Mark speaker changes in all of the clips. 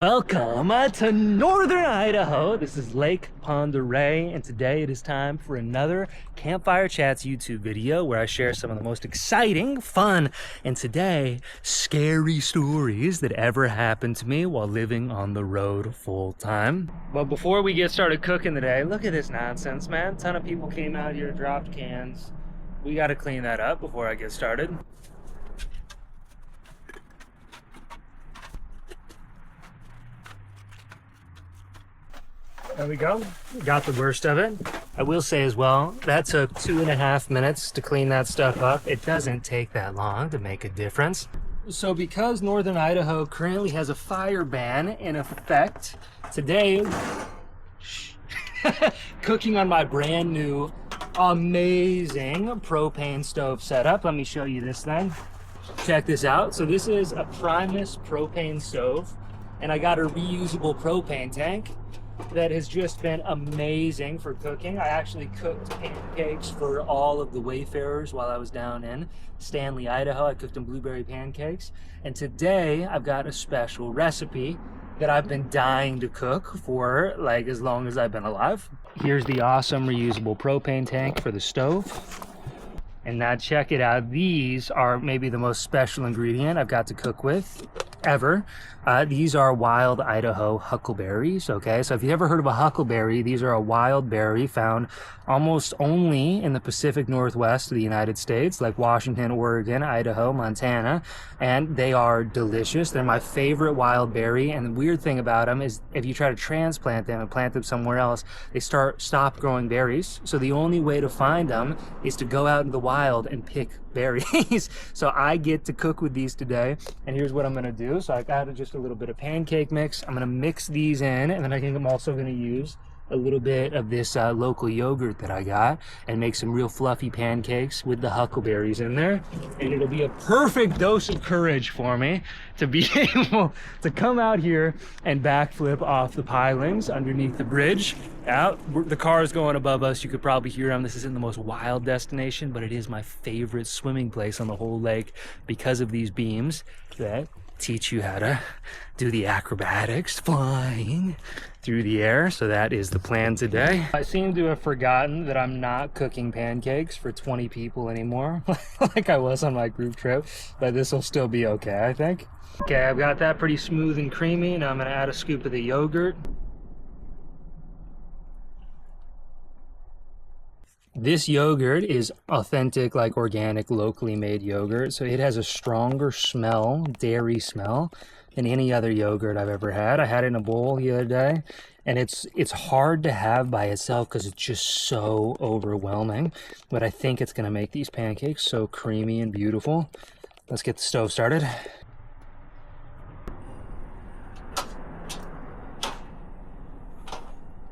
Speaker 1: Welcome to Northern Idaho. This is Lake Pend Oreille, and today it is time for another Campfire Chats YouTube video where I share some of the most exciting, fun, and today, scary stories that ever happened to me while living on the road full time. But before we get started cooking today, look at this nonsense, man. A ton of people came out here, dropped cans. We got to clean that up before I get started. There we go. Got the worst of it. I will say as well, that took 2.5 minutes to clean that stuff up. It doesn't take that long to make a difference. So because Northern Idaho currently has a fire ban in effect, today, cooking on my brand new, amazing propane stove setup. Let me show you this thing. Check this out. So this is a Primus propane stove, and I got a reusable propane tank that has just been amazing for cooking. I actually cooked pancakes for all of the wayfarers while I was down in Stanley, Idaho. I cooked them blueberry pancakes. And today I've got a special recipe that I've been dying to cook for like as long as I've been alive. Here's the awesome reusable propane tank for the stove. And now check it out. These are maybe the most special ingredient I've got to cook with ever. These are wild Idaho huckleberries, okay? So if you've ever heard of a huckleberry, these are a wild berry found almost only in the Pacific Northwest of the United States, like Washington, Oregon, Idaho, Montana, and they are delicious. They're my favorite wild berry, and the weird thing about them is if you try to transplant them and plant them somewhere else, they stop growing berries. So the only way to find them is to go out in the wild and pick berries. So I get to cook with these today, and here's what I'm gonna do. So I got just a little bit of pancake mix. I'm gonna mix these in, and then I think I'm also gonna use a little bit of this local yogurt that I got and make some real fluffy pancakes with the huckleberries in there. And it'll be a perfect dose of courage for me to be able to come out here and backflip off the pilings underneath the bridge. Out, the car is going above us. You could probably hear them. This isn't the most wild destination, but it is my favorite swimming place on the whole lake because of these beams that teach you how to do the acrobatics flying through the air. So that is the plan today. I seem to have forgotten that I'm not cooking pancakes for 20 people anymore like I was on my group trip, but this will still be okay, I think. Okay, I've got that pretty smooth and creamy. Now I'm gonna add a scoop of the yogurt. This yogurt is authentic, like organic, locally made yogurt. So it has a stronger smell, dairy smell, than any other yogurt I've ever had. I had it in a bowl the other day, and it's hard to have by itself because it's just so overwhelming. But I think it's gonna make these pancakes so creamy and beautiful. Let's get the stove started.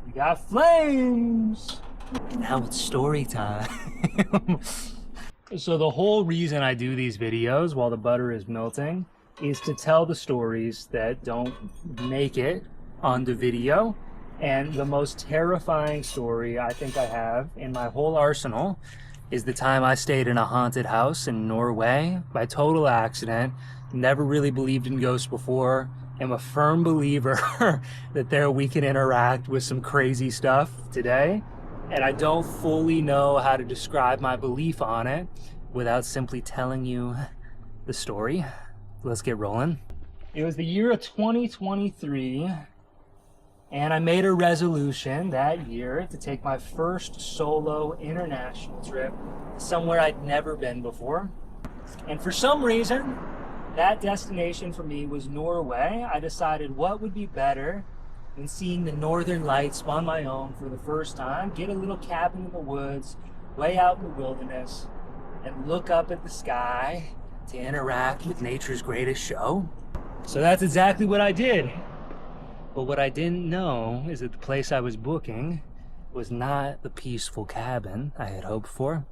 Speaker 1: We got flames! Now it's story time. So the whole reason I do these videos while the butter is melting is to tell the stories that don't make it onto video. And the most terrifying story I think I have in my whole arsenal is the time I stayed in a haunted house in Norway by total accident. Never really believed in ghosts before. I'm a firm believer that we can interact with some crazy stuff today. And I don't fully know how to describe my belief on it without simply telling you the story. Let's get rolling. It was the year of 2023, and I made a resolution that year to take my first solo international trip somewhere I'd never been before. And for some reason, that destination for me was Norway. I decided what would be better and seeing the northern lights on my own for the first time, get a little cabin in the woods, way out in the wilderness, and look up at the sky to interact with nature's greatest show. So that's exactly what I did. But what I didn't know is that the place I was booking was not the peaceful cabin I had hoped for.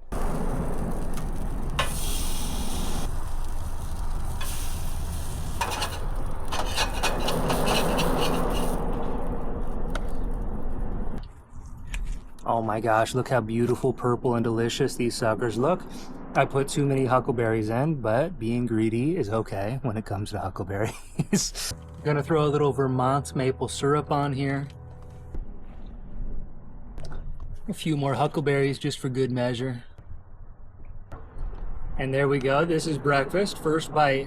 Speaker 1: Oh my gosh, look how beautiful, purple, and delicious these suckers look. I put too many huckleberries in, but being greedy is okay when it comes to huckleberries. Gonna throw a little Vermont maple syrup on here. A few more huckleberries just for good measure. And there we go. This is breakfast. First bite.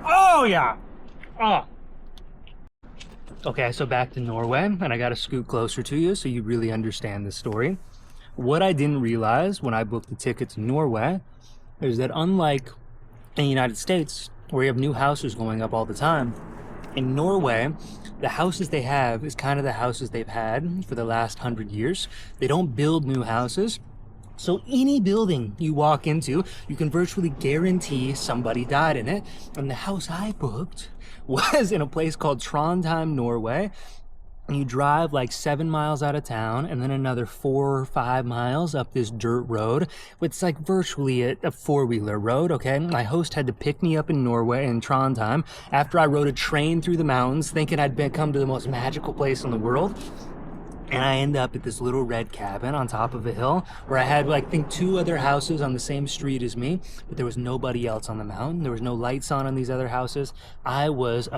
Speaker 1: Oh yeah. Oh. Okay, so back to Norway, and I got to scoot closer to you so you really understand the story. What I didn't realize when I booked the ticket to Norway is that unlike in the United States, where you have new houses going up all the time, in Norway, the houses they have is kind of the houses they've had for the last 100 years. They don't build new houses. So any building you walk into, you can virtually guarantee somebody died in it. And the house I booked was in a place called Trondheim, Norway. And you drive like 7 miles out of town and then another 4 or 5 miles up this dirt road. It's like virtually a four-wheeler road, okay? My host had to pick me up in Norway, in Trondheim, after I rode a train through the mountains thinking I'd come to the most magical place in the world. And I end up at this little red cabin on top of a hill where I had, like, I think 2 other houses on the same street as me, but there was nobody else on the mountain. There was no lights on these other houses. I was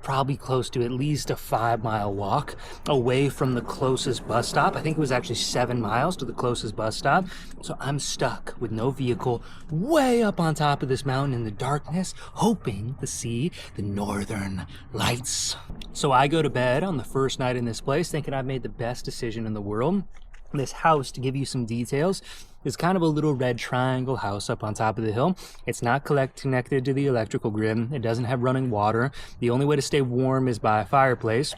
Speaker 1: probably close to at least a 5-mile walk away from the closest bus stop. I think it was actually 7 miles to the closest bus stop. So I'm stuck with no vehicle way up on top of this mountain in the darkness, hoping to see the northern lights. So I go to bed on the first night in this place thinking I've made the best decision in the world. This house, to give you some details, is kind of a little red triangle house up on top of the hill. It's not connected to the electrical grid. It doesn't have running water. The only way to stay warm is by a fireplace.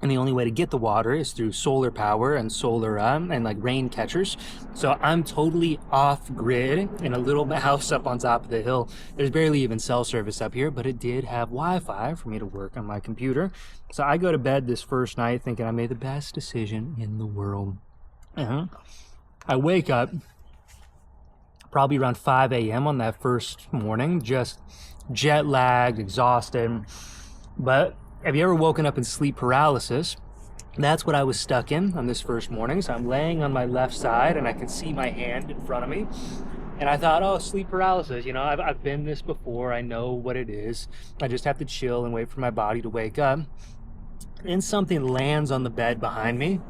Speaker 1: And the only way to get the water is through solar power and solar and like rain catchers. So I'm totally off grid in a little house up on top of the hill. There's barely even cell service up here, but it did have Wi-Fi for me to work on my computer. So I go to bed this first night thinking I made the best decision in the world. I wake up probably around 5 a.m. on that first morning, just jet lagged, exhausted. But have you ever woken up in sleep paralysis? That's what I was stuck in on this first morning. So I'm laying on my left side and I can see my hand in front of me. And I thought, oh, sleep paralysis, you know, I've been this before. I know what it is. I just have to chill and wait for my body to wake up. And something lands on the bed behind me.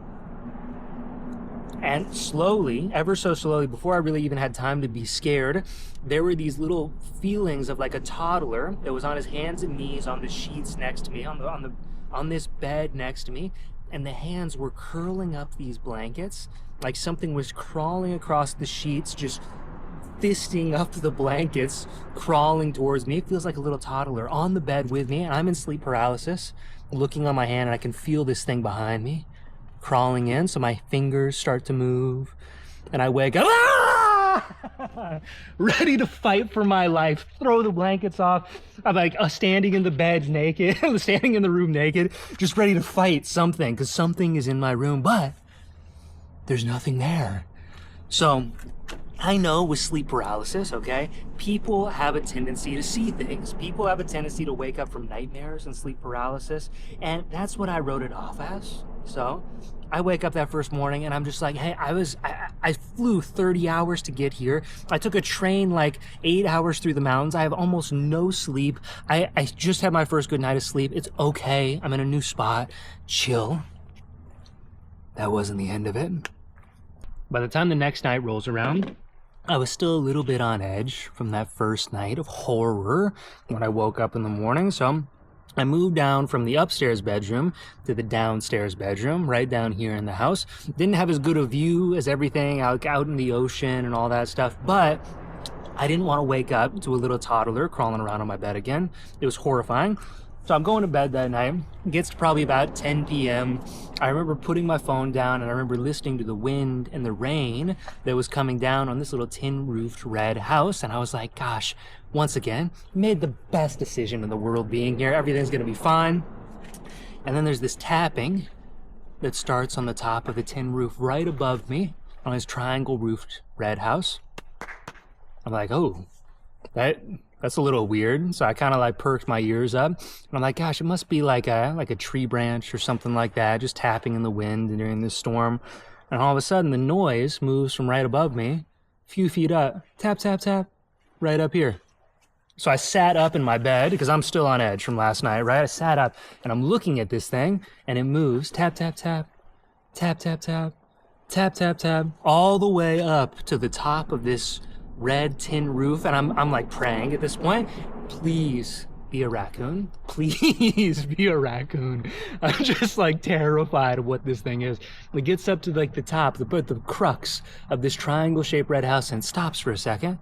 Speaker 1: And slowly, ever so slowly, before I really even had time to be scared, there were these little feelings of like a toddler that was on his hands and knees on the sheets next to me, on this bed next to me, and the hands were curling up these blankets, like something was crawling across the sheets, just fisting up the blankets, crawling towards me. It feels like a little toddler on the bed with me, and I'm in sleep paralysis, looking on my hand, and I can feel this thing behind me crawling in, so my fingers start to move, and I wake up, ready to fight for my life, throw the blankets off. I'm like standing in the bed naked, standing in the room naked, just ready to fight something, because something is in my room, but there's nothing there. So I know with sleep paralysis, okay, people have a tendency to see things. People have a tendency to wake up from nightmares and sleep paralysis, and that's what I wrote it off as. So I wake up that first morning and I'm just like, hey, I flew 30 hours to get here. I took a train like 8 hours through the mountains. I have almost no sleep. I just had my first good night of sleep. It's okay. I'm in a new spot. Chill. That wasn't the end of it. By the time the next night rolls around, I was still a little bit on edge from that first night of horror when I woke up in the morning. So I moved down from the upstairs bedroom to the downstairs bedroom, right down here in the house. Didn't have as good a view as everything out in the ocean and all that stuff, but I didn't want to wake up to a little toddler crawling around on my bed again. It was horrifying. So I'm going to bed that night. It gets to probably about 10 p.m. I remember putting my phone down and I remember listening to the wind and the rain that was coming down on this little tin-roofed red house. And I was like, gosh, once again, made the best decision in the world being here. Everything's going to be fine. And then there's this tapping that starts on the top of the tin roof right above me on this triangle-roofed red house. I'm like, oh, that's a little weird. So I kind of like perked my ears up and I'm like, gosh, it must be like a tree branch or something like that, just tapping in the wind during this storm. And all of a sudden the noise moves from right above me few feet up, tap, tap, tap, right up here. So I sat up in my bed because I'm still on edge from last night, right? I sat up and I'm looking at this thing and it moves, tap, tap, tap, tap, tap, tap, tap, tap, tap, all the way up to the top of this red tin roof. And I'm like praying at this point, please be a raccoon. Please be a raccoon. I'm just like terrified of what this thing is. It gets up to like the top, the crux of this triangle shaped red house and stops for a second.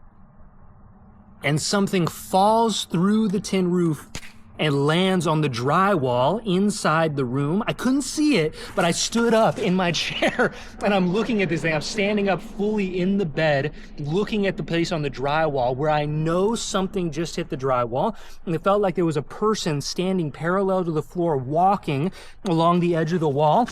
Speaker 1: And something falls through the tin roof and lands on the drywall inside the room. I couldn't see it, but I stood up in my chair and I'm looking at this thing. I'm standing up fully in the bed, looking at the place on the drywall where I know something just hit the drywall. And it felt like there was a person standing parallel to the floor, walking along the edge of the wall.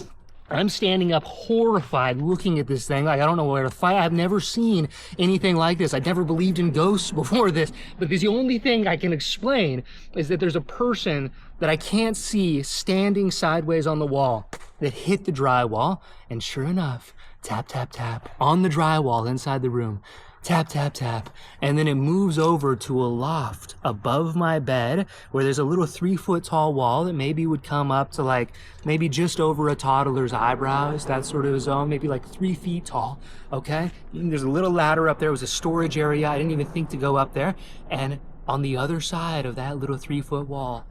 Speaker 1: I'm standing up horrified looking at this thing like I don't know where to fight. I've never seen anything like this. I'd never believed in ghosts before this, but the only thing I can explain is that there's a person that I can't see standing sideways on the wall that hit the drywall, and sure enough, tap, tap, tap on the drywall inside the room. Tap, tap, tap, and then it moves over to a loft above my bed where there's a little 3-foot tall wall that maybe would come up to like maybe just over a toddler's eyebrows, that sort of zone, maybe like 3 feet tall, okay? And there's a little ladder up there. It was a storage area. I didn't even think to go up there. And on the other side of that little 3-foot wall,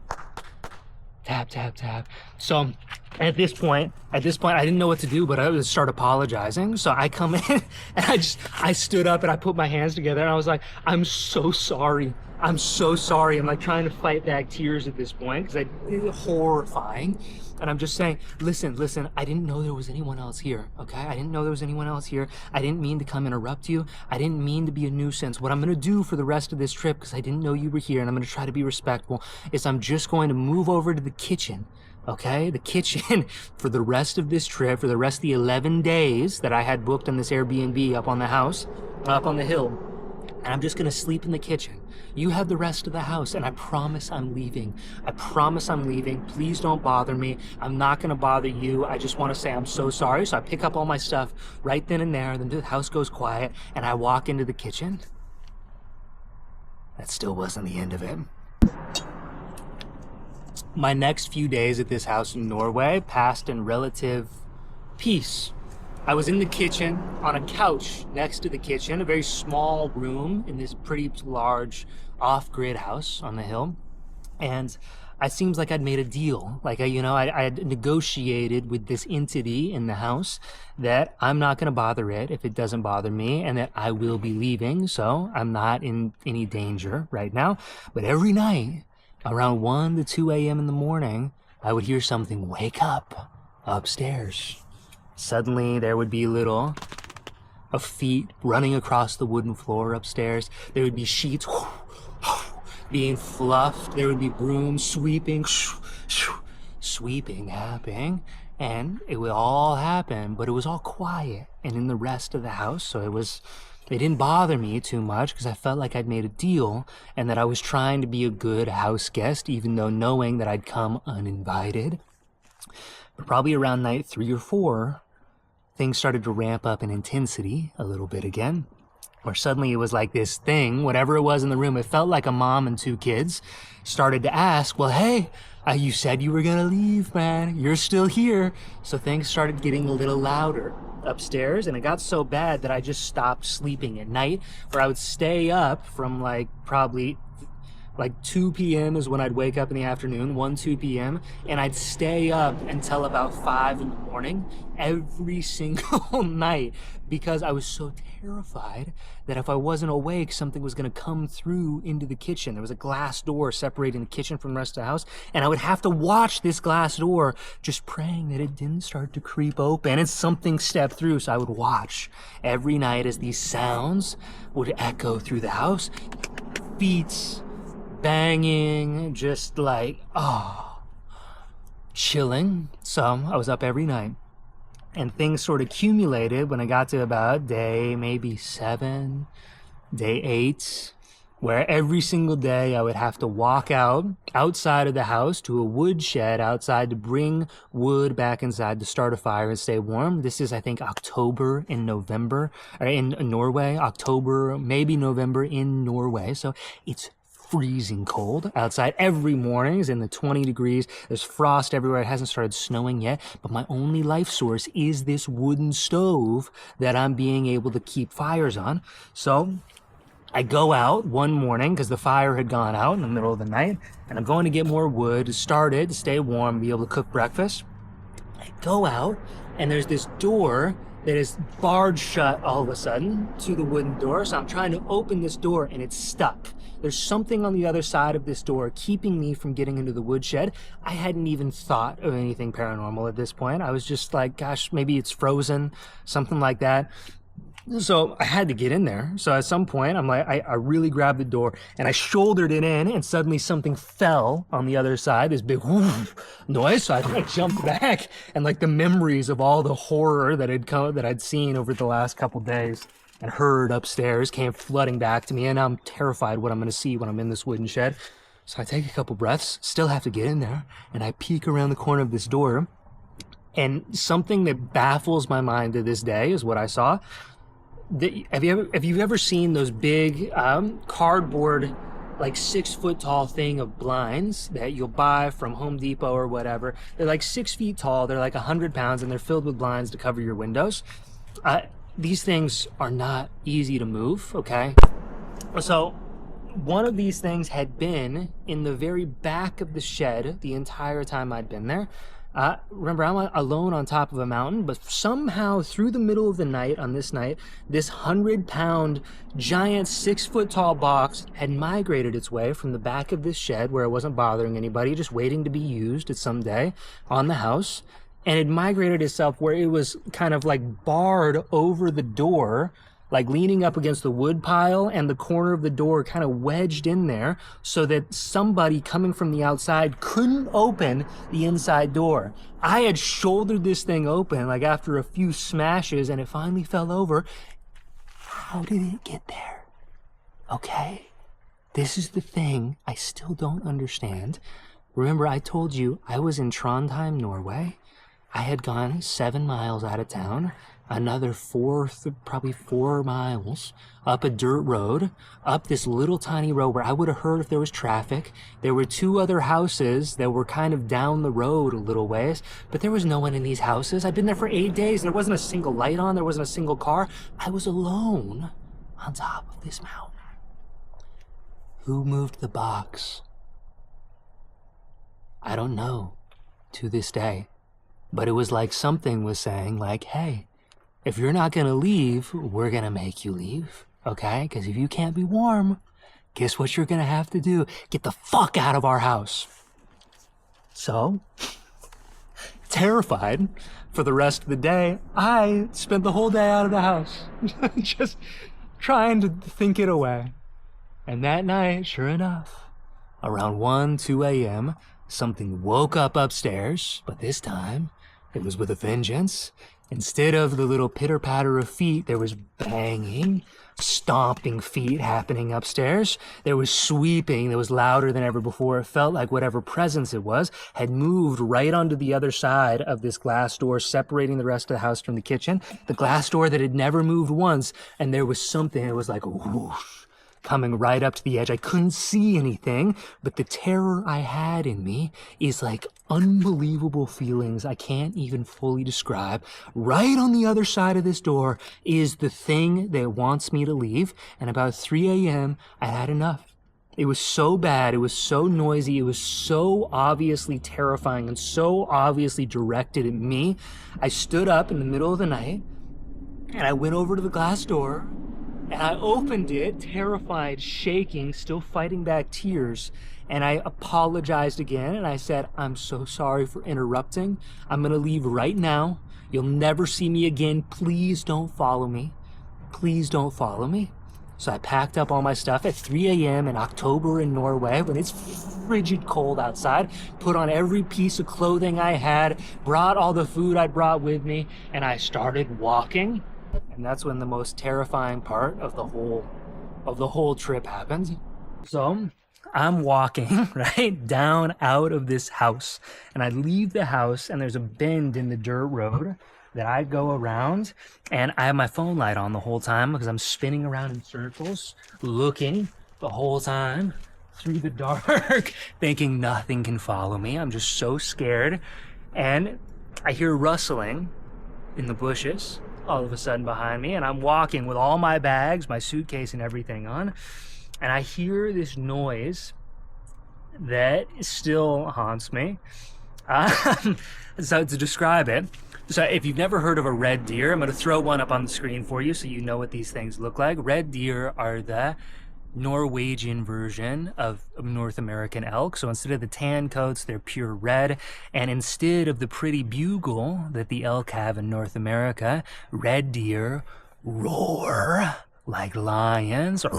Speaker 1: tap, tap, tap. So at this point, I didn't know what to do, but I would start apologizing. So I come in and I stood up and I put my hands together and I was like, I'm so sorry. I'm so sorry. I'm like trying to fight back tears at this point because it's horrifying. And I'm just saying, listen, I didn't know there was anyone else here, okay? I didn't know there was anyone else here. I didn't mean to come interrupt you. I didn't mean to be a nuisance. What I'm gonna do for the rest of this trip, because I didn't know you were here and I'm gonna try to be respectful, is I'm just going to move over to the kitchen, okay? The kitchen for the rest of this trip, for the rest of the 11 days that I had booked on this Airbnb up on the house, up on the hill. And I'm just gonna sleep in the kitchen. You have the rest of the house, and I promise I'm leaving. I promise I'm leaving. Please don't bother me. I'm not gonna bother you. I just wanna say I'm so sorry. So I pick up all my stuff right then and there, then the house goes quiet, and I walk into the kitchen. That still wasn't the end of it. My next few days at this house in Norway passed in relative peace. I was in the kitchen, on a couch next to the kitchen, a very small room in this pretty large off-grid house on the hill. And it seems like I'd made a deal. Like, I had negotiated with this entity in the house that I'm not going to bother it if it doesn't bother me, and that I will be leaving, so I'm not in any danger right now. But every night, around 1 to 2 a.m. in the morning, I would hear something wake up upstairs. Suddenly, there would be of feet running across the wooden floor upstairs. There would be sheets being fluffed. There would be brooms sweeping happening. And it would all happen, but it was all quiet and in the rest of the house. So it didn't bother me too much because I felt like I'd made a deal and that I was trying to be a good house guest, even though knowing that I'd come uninvited. But probably around night 3 or 4, things started to ramp up in intensity a little bit again. Where suddenly it was like this thing, whatever it was in the room, it felt like a mom and 2 kids started to ask, well, hey, you said you were gonna leave, man. You're still here. So things started getting a little louder upstairs, and it got so bad that I just stopped sleeping at night, where I would stay up from probably 2 p.m. is when I'd wake up in the afternoon, 2 p.m., and I'd stay up until about 5 in the morning every single night because I was so terrified that if I wasn't awake, something was going to come through into the kitchen. There was a glass door separating the kitchen from the rest of the house, and I would have to watch this glass door just praying that it didn't start to creep open and something stepped through. So I would watch every night as these sounds would echo through the house. Feet banging, just chilling. So I was up every night, and things sort of accumulated when I got to about day maybe 7, day 8, where every single day I would have to walk outside of the house to a wood shed outside to bring wood back inside to start a fire and stay warm. This is, I think, October in November, or in Norway, October, maybe November in Norway. So it's freezing cold outside. Every morning is in the 20 degrees. There's frost everywhere. It hasn't started snowing yet, but my only life source is this wooden stove that I'm being able to keep fires on. So I go out one morning because the fire had gone out in the middle of the night, and I'm going to get more wood to start it, to stay warm, be able to cook breakfast. I go out, and there's this door that is barred shut all of a sudden to the wooden door. So I'm trying to open this door, and it's stuck. There's something on the other side of this door keeping me from getting into the woodshed. I hadn't even thought of anything paranormal at this point. I was just like, gosh, maybe it's frozen, something like that. So I had to get in there. So at some point, I'm like, I really grabbed the door and I shouldered it in, and suddenly something fell on the other side, this big whoosh noise. So I jumped back, and like the memories of all the horror that I'd seen over the last couple days and heard upstairs came flooding back to me, and I'm terrified what I'm going to see when I'm in this wooden shed. So I take a couple breaths, still have to get in there, and I peek around the corner of this door, and something that baffles my mind to this day is what I saw. Have you ever seen those big cardboard, like 6 foot tall thing of blinds that you'll buy from Home Depot or whatever? They're like 6 feet tall. They're like 100 pounds, and they're filled with blinds to cover your windows. These things are not easy to move, okay? So one of these things had been in the very back of the shed the entire time I'd been there. Remember, I'm alone on top of a mountain, but somehow through the middle of the night on this night, this 100-pound giant 6 foot tall box had migrated its way from the back of this shed where it wasn't bothering anybody, just waiting to be used at some day on the house. And it migrated itself where it was kind of like barred over the door, like leaning up against the wood pile, and the corner of the door kind of wedged in there so that somebody coming from the outside couldn't open the inside door. I had shouldered this thing open like after a few smashes, and it finally fell over. How did it get there? Okay, this is the thing I still don't understand. Remember, I told you I was in Trondheim, Norway. I had gone 7 miles out of town, another probably 4 miles up a dirt road, up this little tiny road where I would have heard if there was traffic. There were 2 other houses that were kind of down the road a little ways, but there was no one in these houses. I'd been there for 8 days. There wasn't a single light on. There wasn't a single car. I was alone on top of this mountain. Who moved the box? I don't know to this day. But it was like something was saying, like, hey, if you're not going to leave, we're going to make you leave, okay? Because if you can't be warm, guess what you're going to have to do? Get the fuck out of our house. So, terrified for the rest of the day, I spent the whole day out of the house, just trying to think it away. And that night, sure enough, around 1, 2 a.m., something woke up upstairs, but this time, it was with a vengeance. Instead of the little pitter-patter of feet, there was banging, stomping feet happening upstairs. There was sweeping that was louder than ever before. It felt like whatever presence it was had moved right onto the other side of this glass door, separating the rest of the house from the kitchen. The glass door that had never moved once, and there was something, it was like a whoosh, coming right up to the edge. I couldn't see anything, but the terror I had in me is like unbelievable feelings I can't even fully describe. Right on the other side of this door is the thing that wants me to leave, and about 3 a.m. I had enough. It was so bad, it was so noisy, it was so obviously terrifying and so obviously directed at me. I stood up in the middle of the night, and I went over to the glass door, and I opened it, terrified, shaking, still fighting back tears. And I apologized again, and I said, I'm so sorry for interrupting. I'm going to leave right now. You'll never see me again. Please don't follow me. Please don't follow me. So I packed up all my stuff at 3 a.m. in October in Norway when it's frigid cold outside, put on every piece of clothing I had, brought all the food I brought with me, and I started walking. And that's when the most terrifying part of the whole trip happened. So I'm walking right down out of this house, and I leave the house, and there's a bend in the dirt road that I go around, and I have my phone light on the whole time because I'm spinning around in circles, looking the whole time through the dark, thinking nothing can follow me. I'm just so scared. And I hear rustling in the bushes all of a sudden behind me, and I'm walking with all my bags, my suitcase and everything on, and I hear this noise that still haunts me. So to describe it, so if you've never heard of a red deer, I'm going to throw one up on the screen for you so you know what these things look like. Red deer are the Norwegian version of North American elk. So instead of the tan coats, they're pure red. And instead of the pretty bugle that the elk have in North America, red deer roar like lions. So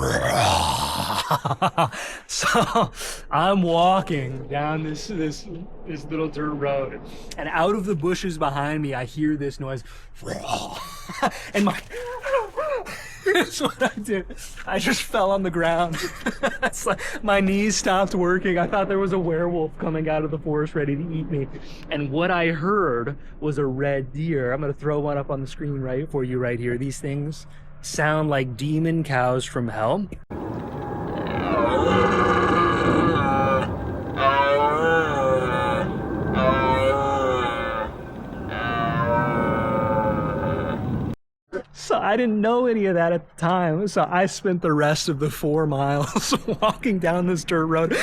Speaker 1: I'm walking down this little dirt road, and out of the bushes behind me, I hear this noise. And that's what I did. I just fell on the ground. It's like my knees stopped working. I thought there was a werewolf coming out of the forest ready to eat me. And what I heard was a red deer. I'm going to throw one up on the screen right for you right here. These things sound like demon cows from hell. So I didn't know any of that at the time. So I spent the rest of the 4 miles walking down this dirt road.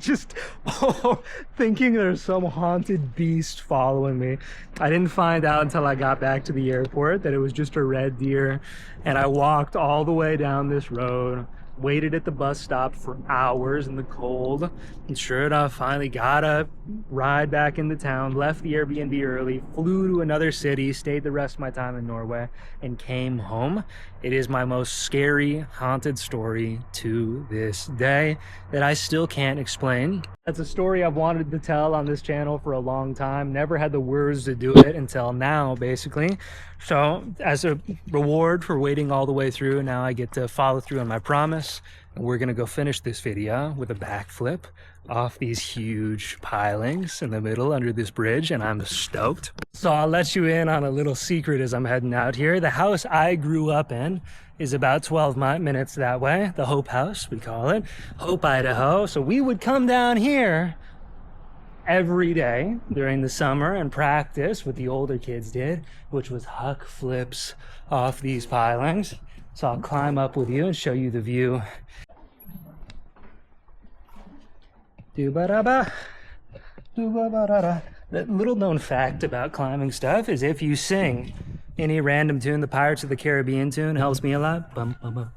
Speaker 1: Just thinking there's some haunted beast following me. I didn't find out until I got back to the airport that it was just a red deer. And I walked all the way down this road, waited at the bus stop for hours in the cold, and sure enough, finally got a ride back into town, left the Airbnb early, flew to another city, stayed the rest of my time in Norway, and came home. It is my most scary, haunted story to this day that I still can't explain. That's a story I've wanted to tell on this channel for a long time. Never had the words to do it until now, basically. So as a reward for waiting all the way through, now I get to follow through on my promise. And we're gonna go finish this video with a backflip off these huge pilings in the middle under this bridge, and I'm stoked. So I'll let you in on a little secret as I'm heading out here. The house I grew up in is about 12 minutes that way. The Hope House, we call it. Hope, Idaho. So we would come down here every day during the summer and practice what the older kids did, which was huck flips off these pilings. So I'll climb up with you and show you the view. Do-ba-da-ba. Do-ba-ba-da-da. The little known fact about climbing stuff is if you sing any random tune, the Pirates of the Caribbean tune helps me a lot. Bum, bum, bum.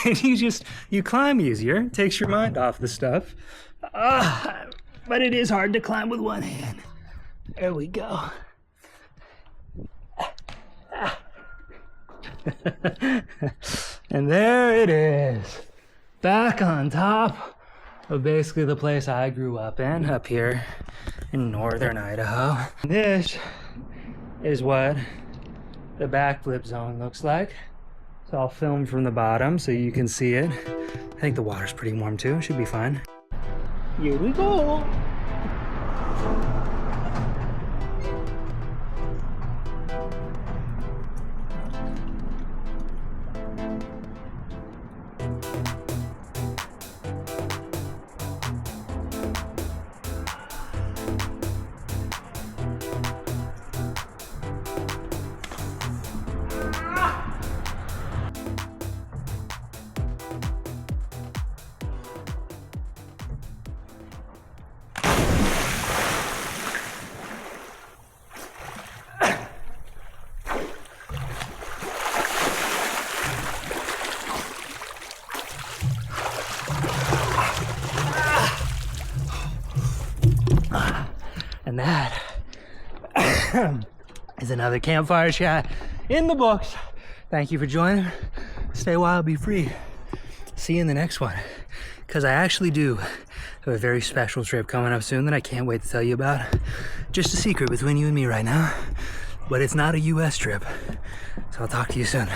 Speaker 1: And you climb easier, takes your mind off the stuff. But it is hard to climb with one hand. There we go. And there it is, back on top of basically the place I grew up in, up here in northern Idaho. This is what the backflip zone looks like. So I'll film from the bottom so you can see it. I think the water's pretty warm too, should be fine. Here we go. And that is another campfire shot in the books. Thank you for joining. Stay wild, be free. See you in the next one. Because I actually do have a very special trip coming up soon that I can't wait to tell you about. Just a secret between you and me right now. But it's not a US trip. So I'll talk to you soon.